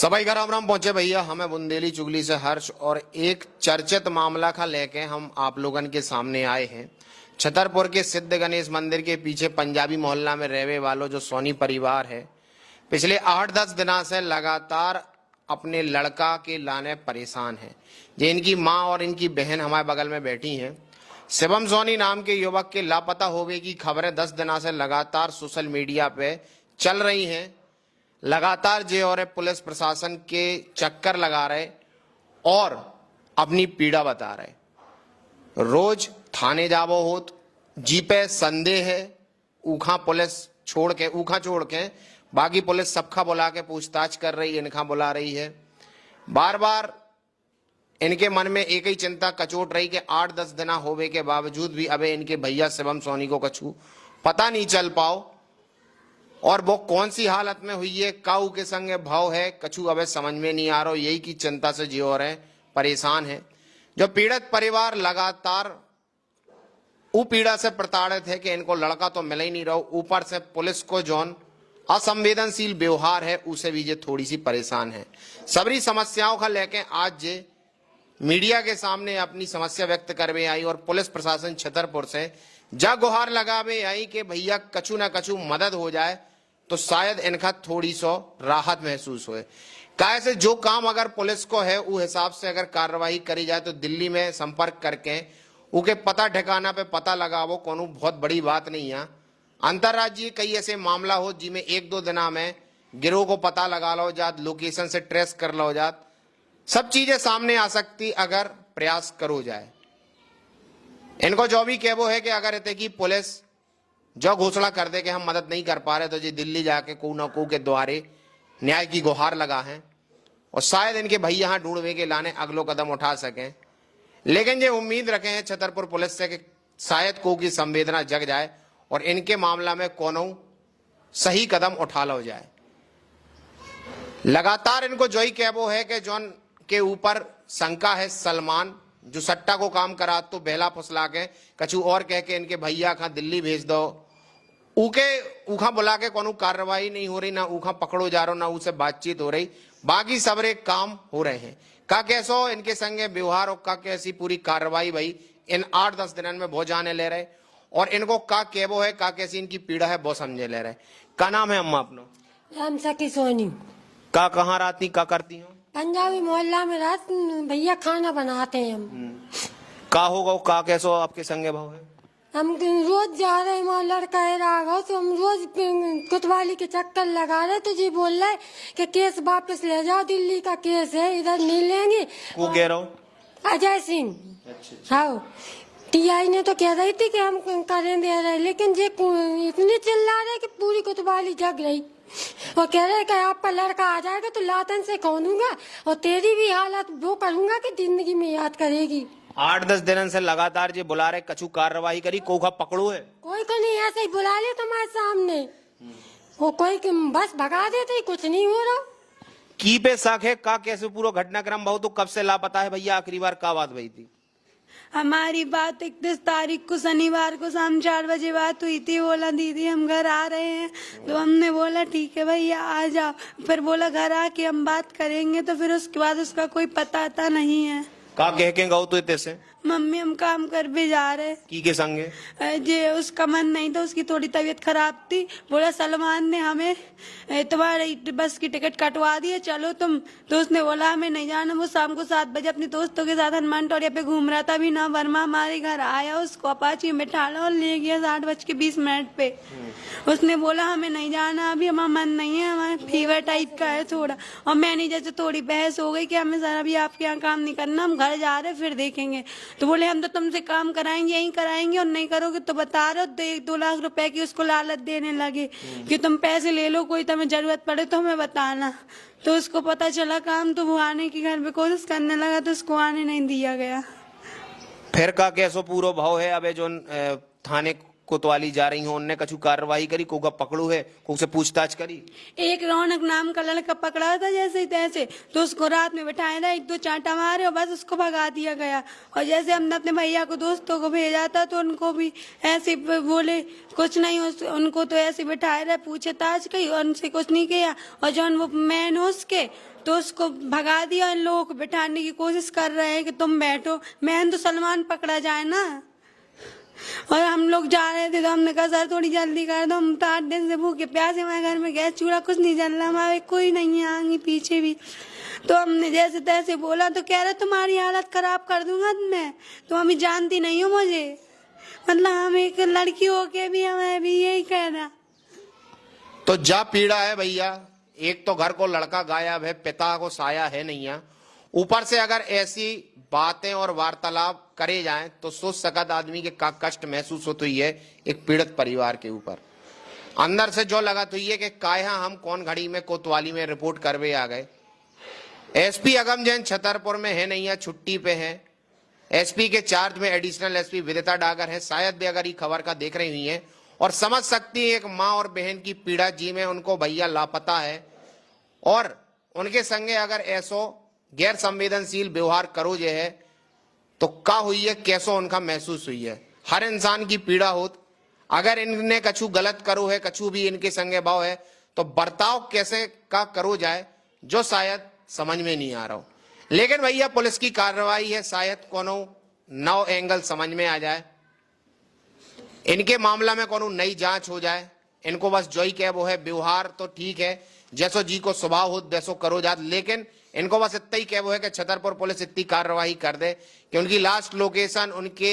सबाई का राम राम पहुंचे भैया। हमें बुंदेली चुगली से हर्ष और एक चर्चित मामला का लेके हम आप लोगन के सामने आए हैं। छतरपुर के सिद्ध गणेश मंदिर के पीछे पंजाबी मोहल्ला में रहने वालों जो सोनी परिवार है, पिछले 8-10 दिनों से लगातार अपने लड़का के लाने परेशान है। जो इनकी माँ और इनकी बहन हमारे बगल में बैठी हैं। शिवम सोनी नाम के युवक के लापता होने की खबरें 10 दिनों से लगातार सोशल मीडिया पे चल रही हैं। लगातार जे और पुलिस प्रशासन के चक्कर लगा रहे और अपनी पीड़ा बता रहे। रोज थाने जावो होत जी पे संदेह है, ऊखा पुलिस छोड़ के बाकी पुलिस सबका बुला के पूछताछ कर रही, इनका बुला रही है। बार बार इनके मन में एक ही चिंता कचोट रही कि 8-10 दिन होवे के बावजूद भी अबे इनके भैया शिवम सोनी को कछु पता नहीं चल पाओ और वो कौन सी हालत में हुई है, काऊ के संग भाव है, कछु अबे समझ में नहीं आ रहा। यही की चिंता से जी हो रहे परेशान है। जो पीड़ित परिवार लगातार पीड़ा से प्रताड़ित है कि इनको लड़का तो मिल ही नहीं रहा, ऊपर से पुलिस को जौन असंवेदनशील व्यवहार है उसे भी ये थोड़ी सी परेशान है। सबरी समस्याओं का लेके आज जे मीडिया के सामने अपनी समस्या व्यक्त करवे आई और पुलिस प्रशासन छतरपुर से जा गुहार लगावे आई कि भैया कछु ना कछु मदद हो जाए तो शायद इनका थोड़ी सो राहत महसूस होए। कैसे जो काम अगर पुलिस को है उस हिसाब से अगर कार्रवाई करी जाए तो दिल्ली में संपर्क करके उनके पता ठिकाना पे पता लगावो कोनो बहुत बड़ी बात नहीं है। अंतर्राज्यीय कई ऐसे मामला हो जिनमें 1-2 दिना में गिरोह को पता लगा लो जात, लोकेशन से ट्रेस कर लो जात, सब चीजें सामने आ सकती अगर प्रयास करो जाए। इनको जो भी कहवो है कि अगर इतने की पुलिस जो घोषणा कर दे कि हम मदद नहीं कर पा रहे तो जी दिल्ली जाके को न को के द्वारे न्याय की गुहार लगा है और शायद इनके भैया यहाँ ढूंढवे के लाने अगलो कदम उठा सकें। लेकिन ये उम्मीद रखे हैं छतरपुर पुलिस से कि शायद को की संवेदना जग जाए और इनके मामला में कोनो सही कदम उठा लो जाए। लगातार इनको जो ही कहवो है कि जौन के ऊपर शंका है सलमान, जो सट्टा को काम करा तो बहला फुसला के कछु और कह के इनके भैया का दिल्ली भेज दो, ऊखा बुला के कोनो कार्रवाई नहीं हो रही, ना ऊखा पकड़ो जा रहा, ना उसे बातचीत हो रही, बाकी सबरे काम हो रहे हैं। का कैसो इनके संगे व्यवहार और का कैसी पूरी कार्रवाई भाई इन 8-10 दिन में बहुत जाने ले रहे और इनको का केवो है, का कैसी इनकी पीड़ा है बहुत समझे ले रहे। का नाम है अम्मा अपनो? राम सखी सोनी। का कहाँ रहती, का करती हूँ? पंजाबी मोहल्ला में रात भैया खाना बनाते हैं हम। का होगा का कैसो आपके संगे भाव है? हम रोज जा रहे हैं, वहाँ लड़का है राघव, तो हम रोज कोतवाली के चक्कर लगा रहे तो जी बोल रहे कि केस वापस ले जाओ, दिल्ली का केस है, इधर नहीं लेंगे। को कह रहा हूँ? अजय सिंह। हाँ, टीआई ने तो कह रही थी कि हम करें दे रहे, लेकिन जे इतने चिल्ला रहे कि पूरी कोतवाली जग रही। वो कह रहे कि आपका लड़का आ जाएगा तो लातन से खोलूंगा और तेरी भी हालत वो करूंगा कि जिंदगी में याद करेगी। 8-10 दिन से लगातार जे बुला रहे, कछु कार्रवाई करी, कोखा पकड़ो है? कोई को नहीं, ऐसे ही बुला लिया तुम्हारे सामने, वो कोई बस भगा देते, कुछ नहीं हो रहा। की पे शक है, का कैसे पूरा घटनाक्रम भाव तो कब से लापता है भैया? आखिरी बार का बात हुई थी? हमारी बात 31 तारीख को शनिवार को शाम 4 बजे बात हुई थी। बोला दीदी हम घर आ रहे हैं, तो हमने बोला ठीक है भैया आ जाओ। फिर बोला घर आके हम बात करेंगे, तो फिर उसके बाद उसका कोई पता आता नहीं है। का कह के गाओ तो इतने से मम्मी हम काम कर भी जा रहे की के संगे जे उसका मन नहीं था, उसकी थोड़ी तबीयत खराब थी। बोला सलमान ने हमें तुम्हारी बस की टिकट कटवा दी है, चलो तुम। तो उसने बोला हमें नहीं जाना। वो शाम को 7 बजे अपने दोस्तों के साथ हनुमान टोरिया पे घूम रहा था। अभी ना वर्मा हमारे घर आया, उसको अपाची में बैठा लो और ले गया 8:20 पे। उसने बोला हमें नहीं जाना, अभी हमारा मन नहीं है, हमारे फीवर टाइप का है थोड़ा। और मैनेजर से थोड़ी बहस हो गई कि हमें सर अभी आपके यहाँ काम नहीं करना, हम घर जा रहे फिर देखेंगे। तो बोले हम तो तुमसे काम कराएंगे, यही कराएंगे, और नहीं करोगे तो बता रहे हो। तो 1-2 लाख रुपए की उसको लालच देने लगे कि तुम पैसे ले लो, कोई तुम्हें जरूरत पड़े तो हमें बताना। तो उसको पता चला काम, तो वो आने की घर पे कोशिश करने लगा, तो उसको आने नहीं दिया गया। फिर का कैसो पूरा भाव है? अबे जो थाने कोतवाली जा रही हो, उनने कछु कार्रवाई करी, को पकड़ू है, को से पूछताछ करी? एक रौनक नाम का लड़का पकड़ा था जैसे ही तैसे, तो उसको रात में बैठाया था, 1-2 चांटा मारे और बस उसको भगा दिया गया। और जैसे हमने अपने भैया को दोस्तों को भेजा था, तो उनको भी ऐसे बोले कुछ नहीं, उनको तो ऐसे बैठाए रहे, पूछताछ की, उनसे कुछ नहीं किया। और जो वो मैन उसके तो उसको भगा दिया। इन लोगों को बिठाने की कोशिश कर रहे हैं कि तुम बैठो, मैं तो सलमान पकड़ा जाए ना। और हम लोग जा रहे थे तो हमने कहा सर थोड़ी जल्दी कर दो, हम तो 8 दिन से भूखे प्यासे, हमारे घर में गैस चूल्हा कुछ नहीं जल रहा, हमारे कोई नहीं है आगे पीछे भी। तो हमने जैसे तैसे बोला तो कह रहे तुम्हारी हालत खराब कर दूंगा मैं, तो हमें जानती नहीं हो मुझे, मतलब हम एक लड़की होके भी हमें भी यही कहना। तो जा पीड़ा है भैया, एक तो घर को लड़का गायब है, पिता को साया है नहीं है, ऊपर से अगर ऐसी बातें और वार्तालाप करे जाएं तो सोच सकत आदमी के का कष्ट महसूस होती है एक पीड़ित परिवार के ऊपर। अंदर से जो लगा तो ये कि काया हम कौन घड़ी में कोतवाली में रिपोर्ट करवे आ गए। एसपी अगम जैन छतरपुर में है नहीं है, छुट्टी पे है। एसपी के चार्ज में एडिशनल एसपी विदिता डागर है, शायद भी अगर ये खबर का देख रही हुई है और समझ सकती है एक माँ और बहन की पीड़ा जी में उनको भैया लापता है और उनके संगे अगर ऐसो गैर संवेदनशील व्यवहार करो जे है तो का हुई है, कैसो उनका महसूस हुई है। हर इंसान की पीड़ा होत, अगर इनने कछु गलत करो है, कछु भी इनके संगे भाव है तो बर्ताव कैसे का करो जाए जो शायद समझ में नहीं आ रहा हो। लेकिन भैया पुलिस की कार्रवाई है, शायद कोनो नौ एंगल समझ में आ जाए, इनके मामला में कोनो नई जांच हो जाए। इनको बस जो ही कह वो है व्यवहार तो ठीक है, जैसो जी को स्वभाव हो वैसो करो जात, लेकिन इनको बस इतना ही कह वो है कि छतरपुर पुलिस इतनी कार्रवाई कर दे कि उनकी लास्ट लोकेशन उनके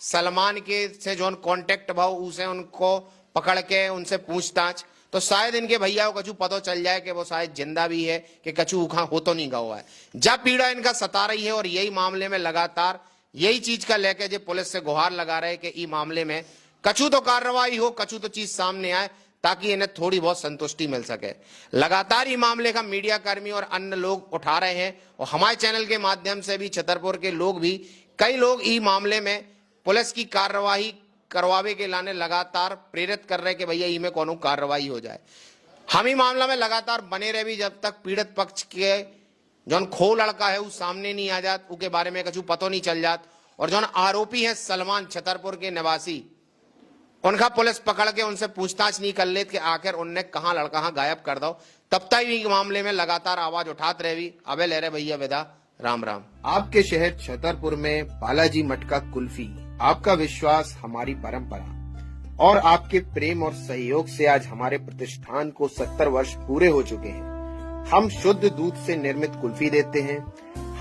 सलमान के से जो कांटेक्ट भाव उसे उनको पकड़ के उनसे पूछताछ, तो शायद इनके भैया को कछु पता चल जाए कि वो शायद जिंदा भी है कि कछु उखा हो तो नहीं गवा है। जब पीड़ा इनका सता रही है और यही मामले में लगातार यही चीज का लेके जो पुलिस से गुहार लगा रहे कि इस मामले में कछु तो कार्रवाई हो, कछु तो चीज सामने आए ताकि इन्हें थोड़ी बहुत संतुष्टि मिल सके। लगातार ये मामले का मीडिया कर्मी और अन्य लोग उठा रहे हैं और हमारे चैनल के माध्यम से भी छतरपुर के लोग भी कई लोग इस मामले में पुलिस की कार्रवाई करवावे के लाने लगातार प्रेरित कर रहे कि भैया ई में कोनो कार्रवाई हो जाए। हम ही मामला में लगातार बने रहे भी जब तक पीड़ित पक्ष के जो खो लड़का है वो सामने नहीं आ जात, उसके बारे में कछु पतो नहीं चल जात, और जो आरोपी है सलमान छतरपुर के निवासी, उनका पुलिस पकड़ के उनसे पूछताछ नहीं कर लेते कि आखिर उनने कहाँ लड़का गायब कर दो, तब तक भी मामले में लगातार आवाज उठाते रहे भी। अबे ले रहे भैया विदा, राम राम। आपके शहर छतरपुर में बालाजी मटका कुल्फी, आपका विश्वास हमारी परंपरा और आपके प्रेम और सहयोग से आज हमारे प्रतिष्ठान को 70 वर्ष पूरे हो चुके हैं। हम शुद्ध दूध से निर्मित कुल्फी देते हैं।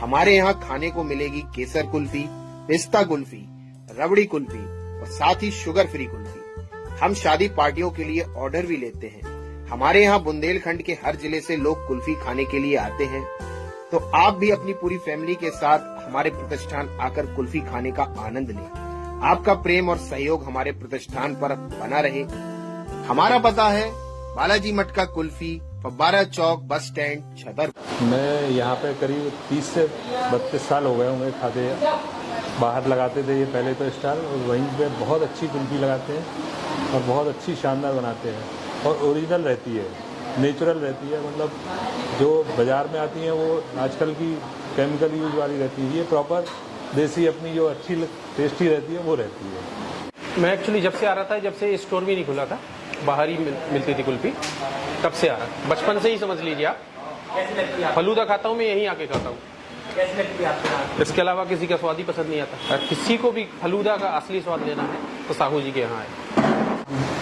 हमारे यहाँ खाने को मिलेगी केसर कुल्फी, पिस्ता कुल्फी, रबड़ी कुल्फी और साथ ही शुगर फ्री कुल्फी। हम शादी पार्टियों के लिए ऑर्डर भी लेते हैं। हमारे यहाँ बुंदेलखंड के हर जिले से लोग कुल्फी खाने के लिए आते हैं, तो आप भी अपनी पूरी फैमिली के साथ हमारे प्रतिष्ठान आकर कुल्फी खाने का आनंद लें। आपका प्रेम और सहयोग हमारे प्रतिष्ठान पर बना रहे। हमारा पता है बालाजी मटका कुल्फी, फब्बारा चौक, बस स्टैंड, छतरपुर। मैं यहाँ पे करीब 30 से 32 साल हो गए होंगे खाते। बाहर लगाते थे ये पहले तो स्टाल, और वहीं पे बहुत अच्छी कुल्फी लगाते हैं और बहुत अच्छी शानदार बनाते हैं और ओरिजिनल रहती है, नेचुरल रहती है। मतलब जो बाज़ार में आती हैं वो आजकल की केमिकल यूज वाली रहती है, ये प्रॉपर देसी अपनी जो अच्छी टेस्टी रहती है वो रहती है। मैं एक्चुअली जब से आ रहा था, जब से स्टोर भी नहीं खुला था, बाहर ही मिलती थी कुल्फी, तब से आ रहा, बचपन से ही समझ लीजिए आप। फलूदा खाता हूँ मैं, यहीं आके खाता हूँ। इसके अलावा किसी का स्वाद ही पसंद नहीं आता। किसी को भी फलूदा का असली स्वाद लेना है तो साहू जी के यहाँ है।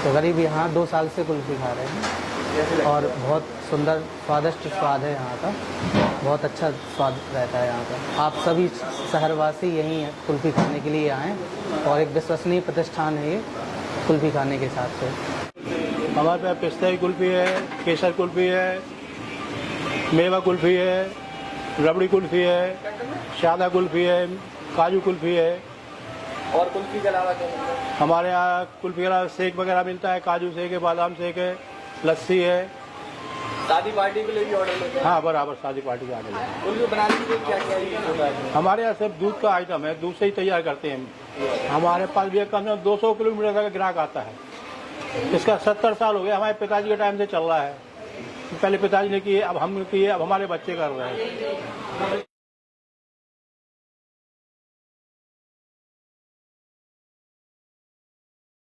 तो करीब यहाँ 2 साल से कुल्फी खा रहे हैं और बहुत सुंदर स्वादिष्ट स्वाद है यहाँ का, बहुत अच्छा स्वाद रहता है यहाँ का। आप सभी शहरवासी यहीं कुल्फी खाने के लिए आएँ और एक विश्वसनीय प्रतिष्ठान है ये कुल्फी खाने के हिसाब से। हमारे पास पिस्ता की कुल्फी है, केसर कुल्फी है, मेवा कुल्फी है, रबड़ी कुल्फी है, सादा कुल्फी है, काजू कुल्फी है। और कुल्फी के अलावा क्या? हमारे यहाँ कुल्फी के अलावा शेक वगैरह मिलता है, काजू शेक है, बादाम शेक है, लस्सी है। शादी पार्टी के लिए भी ऑर्डर लेते हैं? हाँ, बराबर शादी पार्टी का ऑर्डर लेते हैं। कुल्फी बनाने के लिए क्या क्या होता है? हमारे यहाँ सिर्फ दूध का आइटम है, दूध से ही तैयार करते हैं। हमारे पास भी कम से कम 200 किलोमीटर का ग्राहक आता है। इसका 70 साल हो गया, हमारे पिताजी के टाइम से चल रहा है। पहले पिताजी ने किए, अब हम किए, अब हमारे बच्चे कर रहे हैं।